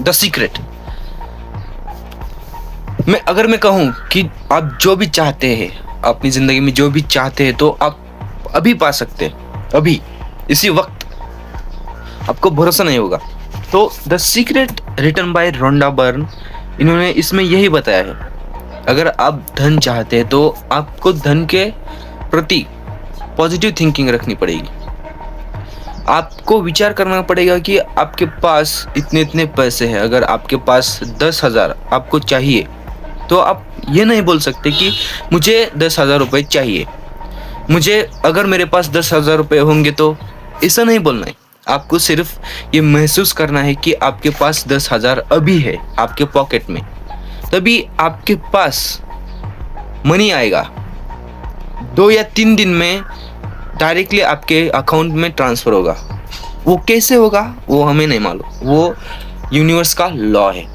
The secret. अगर मैं कहूँ कि आप जो भी चाहते हैं अपनी ज़िंदगी में, जो भी चाहते हैं, तो आप अभी पा सकते हैं, अभी इसी वक्त। आपको भरोसा नहीं होगा। तो the secret written by Rhonda Byrne, इन्होंने इसमें यही बताया है, अगर आप धन चाहते हैं तो आपको धन के प्रति पॉजिटिव थिंकिंग रखनी पड़ेगी। आपको विचार करना पड़ेगा कि आपके पास इतने इतने पैसे हैं। अगर आपके पास 10,000 आपको चाहिए, तो आप ये नहीं बोल सकते कि मुझे 10,000 रुपये चाहिए, मुझे अगर मेरे पास 10,000 रुपये होंगे तो, ऐसा नहीं बोलना है। आपको सिर्फ ये महसूस करना है कि आपके पास 10,000 अभी है आपके पॉकेट में, तभी आपके पास मनी आएगा। 2 या 3 दिन में डायरेक्टली आपके अकाउंट में ट्रांसफ़र होगा। वो कैसे होगा वो हमें नहीं मालूम, वो यूनिवर्स का लॉ है।